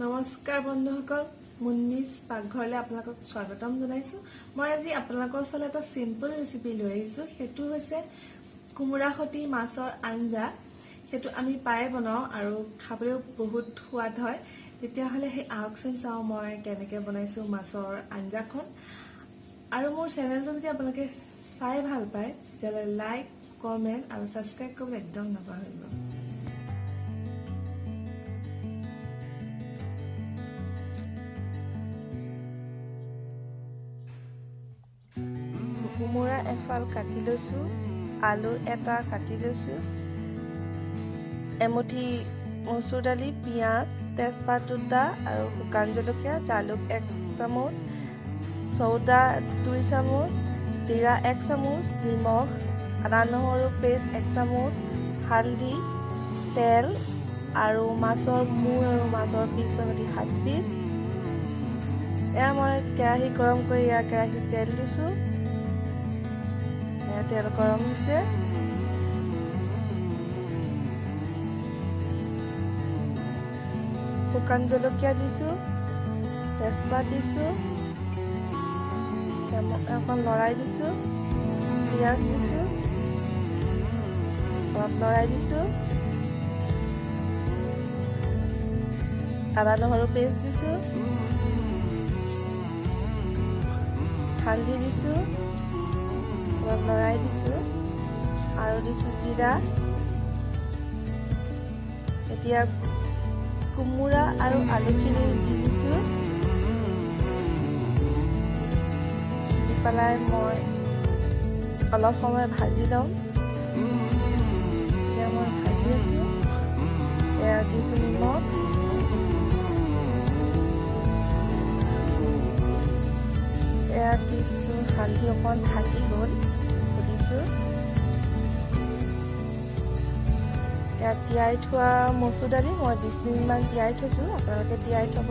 নমস্কাৰ বন্ধুসকল, মুনমিছ পাকঘৰলৈ আপোনালোকক স্বাগতম জনাইছো। মই আজি আপোনালোকৰ ওচৰলৈ এটা সিম্পল ৰেচিপি লৈ আহিছো। সেইটো হৈছে কোমোৰা সতি মাছৰ আঞ্জা। সেইটো আমি প্ৰায়ে বনাওঁ আৰু খাবলৈও বহুত সোৱাদ হয়। তেতিয়াহ'লে আহকচোন চাওঁ মই কেনেকৈ বনাইছো মাছৰ আঞ্জাখন। আৰু মোৰ চেনেলটো যদি আপোনালোকে চাই ভাল পায় তেতিয়াহ'লে লাইক, কমেণ্ট আৰু ছাবস্ক্ৰাইব কৰিবলৈ একদম নাপাহৰিব। কোমোৰা এফাল কাটি লৈছো, আলু এটা কাটি লৈছো, এমুঠি মচুৰ দালি, পিঁয়াজ, তেজপাত দুটা আৰু শুকান জলকীয়া, জালুক 1 চামুচ, চৌদা 2 চামুচ, জিৰা 1 চামুচ, নিমখ, আদা নহৰু পেষ্ট 1 চামুচ, হালধি, তেল আৰু মাছৰ মূৰ আৰু মাছৰ পিচ সৈতে 7 পিচ। এয়া মই কেৰাহী গৰম কৰি কেৰাহীত তেল দিছো। তেল গৰম হৈছে। শুকান জলকীয়া দিছো, তেজপাত দিছো, অকণ লৰাই দিছো, পিঁয়াজ দিছো, অলপ লৰাই দিছো, আদা নহৰু পেষ্ট দিছো, হালধি দিছো, অলপ লৰাই দিছো আৰু দিছো জিৰা। এতিয়া কোমোৰা আৰু আলুখিনি দি দিছো, দি পেলাই মই অলপ সময় ভাজি ল'ম। এতিয়া মই ভাজি আছো। এয়া দিছো নিমখ, এয়া দিছো হালধি, অকণ থাকি গ'ল দিছো। এয়া তিয়াই থোৱা মচুৰ দালি মই 20 মিনিটমান তিয়াই থৈছো, আপোনালোকে তিয়াই থব।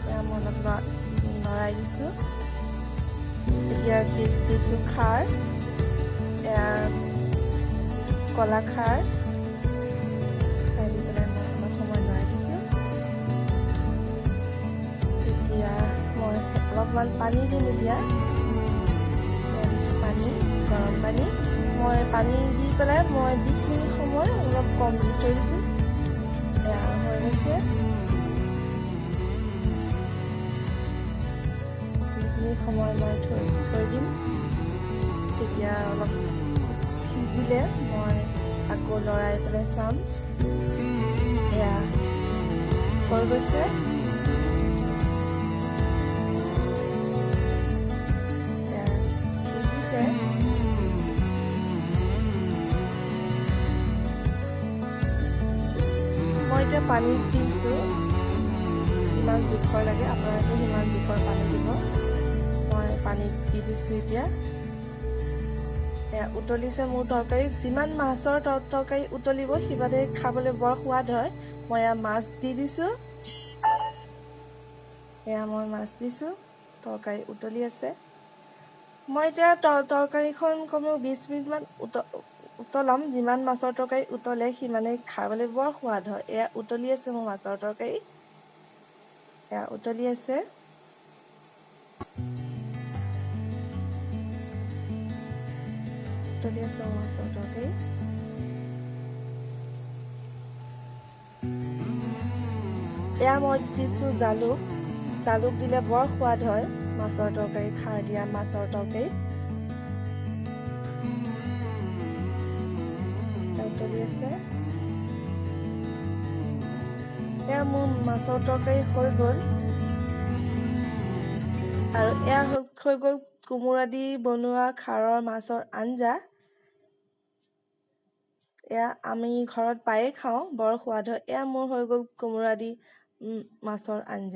এয়া মই অলপ লৰাই দিছো। এতিয়া দিছো খাৰ, এয়া কলা খাৰ দি পেলাই মই অলপ সময় লৰাই দিছো। এতিয়া মই অলপমান পানী দিম। এতিয়া দিছো পানী, গৰম পানী। মই পানী দি পেলাই মই 20 মিনিট সময় অলপ কম দি থৈ দিছো। এয়া হৈ গৈছে। 20 মিনিট সময় মই থৈ দিম। তেতিয়া অলপ সিজিলে মই আকৌ লৰাই পেলাই চাম। এয়া হৈ গৈছে। সিজিছে। মই এতিয়া পানী দিছো, যিমান জোখৰ লাগে আপোনালোকে সিমান জোখৰ পানী দিব। মই পানী দি দিছো। এতিয়া এয়া উতলিছে মোৰ তৰকাৰী। যিমান মাছৰ তৰকাৰী উতলিব সিমানে খাবলৈ বৰ সোৱাদ হয়। মই এয়া মাছ দি দিছো। এয়া মই মাছ দিছো, তৰকাৰী উতলি আছে। মই এতিয়া তৰকাৰীখন কমেও 20 মিনিটমান উতলাম। যিমান মাছৰ তৰকাৰী উতলে সিমানে খাবলৈ বৰ সোৱাদ হয়। এয়া উতলি আছে মোৰ মাছৰ তৰকাৰী। এয়া উতলি আছে। উতলি আছে মোৰ মাছৰ তৰকাৰী। এয়া মই দিছো জালুক। জালুক দিলে বৰ সোৱাদ হয় মাছৰ তৰকাৰী, খাৰ দিয়া মাছৰ তৰকাৰী। উতলি আছে। এয়া মোৰ মাছৰ তৰকাৰী হৈ গ'ল। আৰু এয়া হৈ গ'ল কোমোৰা দি বনোৱা খাৰৰ মাছৰ আঞ্জা। এয়া আমি ঘৰত প্ৰায়ে খাওঁ, বৰ সোৱাদ হয়। এয়া মোৰ হৈ গ'ল কোমোৰা দি মাছৰ আঞ্জা।